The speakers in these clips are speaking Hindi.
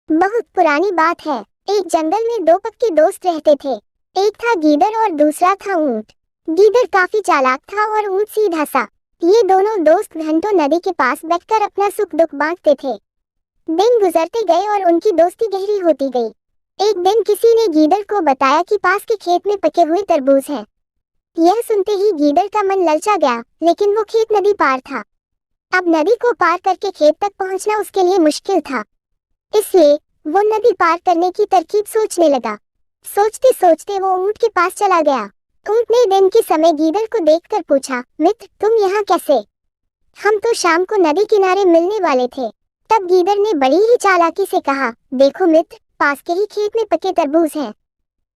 बहुत पुरानी बात है। एक जंगल में दो पक्के दोस्त रहते थे। एक था गीदड़ और दूसरा था ऊंट। गीदड़ काफी चालाक था और ऊंट सीधा सा। ये दोनों दोस्त घंटों नदी के पास बैठकर अपना सुख दुख बांटते थे। दिन गुजरते गए और उनकी दोस्ती गहरी होती गई। एक दिन किसी ने गीदड़ को बताया कि पास के खेत में पके हुए तरबूज हैं। यह सुनते ही गीदड़ का मन ललचा गया, लेकिन वो खेत नदी पार था। अब नदी को पार करके खेत तक पहुंचना उसके लिए मुश्किल था। इसलिए वो नदी पार करने की तरकीब सोचने लगा। सोचते सोचते वो ऊंट के पास चला गया। ऊंट ने दिन के समय गीदड़ को देखकर पूछा, मित्र तुम यहाँ कैसे? हम तो शाम को नदी किनारे मिलने वाले थे। तब गीदड़ ने बड़ी ही चालाकी से कहा, देखो मित्र, पास के ही खेत में पके तरबूज हैं।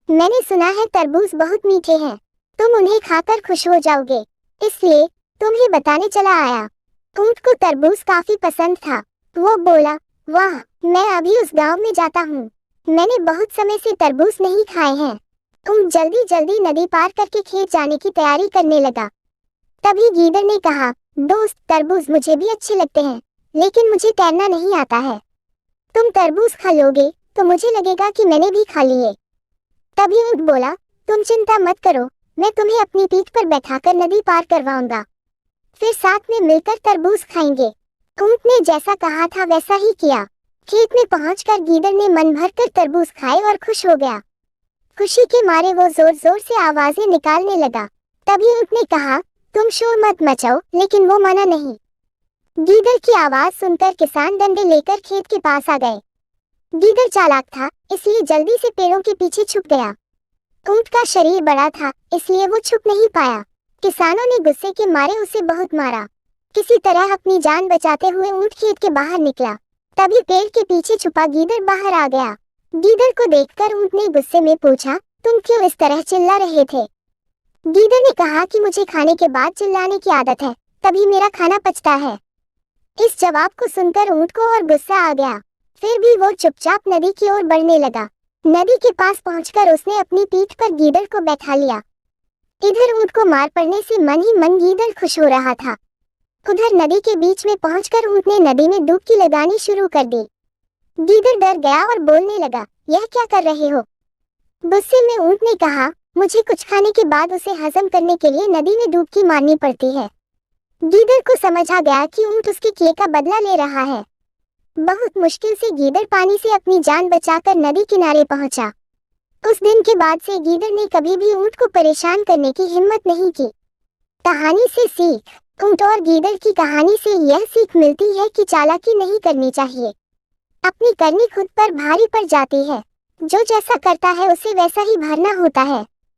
मैंने सुना है तरबूज बहुत मीठे हैं, तुम उन्हें खाकर खुश हो जाओगे, इसलिए तुम्हें बताने चला आया। ऊंट को तरबूज काफी पसंद था। वो बोला, वाह, मैं अभी उस गांव में जाता हूँ। मैंने बहुत समय से तरबूज नहीं खाए हैं। ऊंट जल्दी जल्दी नदी पार करके खेत जाने की तैयारी करने लगा। तभी गीदड़ ने कहा, दोस्त तरबूज मुझे भी अच्छे लगते हैं, लेकिन मुझे तैरना नहीं आता है। तुम तरबूज खा लोगे तो मुझे लगेगा कि मैंने भी खा लिए। तभी ऊंट बोला, तुम चिंता मत करो, मैं तुम्हें अपनी पीठ पर बैठाकर नदी पार करवाऊंगा, फिर साथ में मिलकर तरबूज खाएंगे। ऊंट ने जैसा कहा था वैसा ही किया। खेत में पहुंचकर गीदड़ ने मन भरकर तरबूज खाए और खुश हो गया। खुशी के मारे वो जोर जोर से आवाजें निकालने लगा। तभी ऊंट ने कहा, तुम शोर मत मचाओ, लेकिन वो माना नहीं। गीदड़ की आवाज सुनकर किसान डंडे लेकर खेत के पास आ गए। गीदड़ चालाक था, इसलिए जल्दी से पेड़ों के पीछे छुप गया। ऊंट का शरीर बड़ा था, इसलिए वो छुप नहीं पाया। किसानों ने गुस्से के मारे उसे बहुत मारा। किसी तरह अपनी जान बचाते हुए ऊंट खेत के बाहर निकला। तभी पेड़ के पीछे छुपा गीदड़ बाहर आ गया। गीदड़ को देखकर ऊंट ने गुस्से में पूछा, तुम क्यों इस तरह चिल्ला रहे थे? गीदड़ ने कहा कि मुझे खाने के बाद चिल्लाने की आदत है, तभी मेरा खाना पचता है। इस जवाब को सुनकर ऊंट को और गुस्सा आ गया। फिर भी वो चुपचाप नदी की ओर बढ़ने लगा। नदी के पास पहुंचकर उसने अपनी पीठ पर गीदड़ को बैठा लिया। इधर ऊंट को मार पड़ने से मन ही मन गीदड़ खुश हो रहा था। उधर नदी के बीच में पहुंचकर ऊंट ने नदी में डुबकी लगानी शुरू कर दी। गीदड़ डर गया और बोलने लगा, यह क्या कर रहे हो? गुस्से में ऊंट ने कहा, मुझे कुछ खाने के बाद उसे हजम करने के लिए नदी में डुबकी मारनी पड़ती है। गीदड़ को समझ आ गया कि ऊंट उसके किए का बदला ले रहा है। बहुत मुश्किल से गीदड़ पानी से अपनी जान बचाकर नदी किनारे पहुंचा। उस दिन के बाद से गीदड़ ने कभी भी ऊंट को परेशान करने की हिम्मत नहीं की। कहानी से सीख। ऊंट और गीदड़ की कहानी से यह सीख मिलती है कि चालाकी नहीं करनी चाहिए। अपनी करनी खुद पर भारी पड़ जाती है। जो जैसा करता है उसे वैसा ही भरना होता है।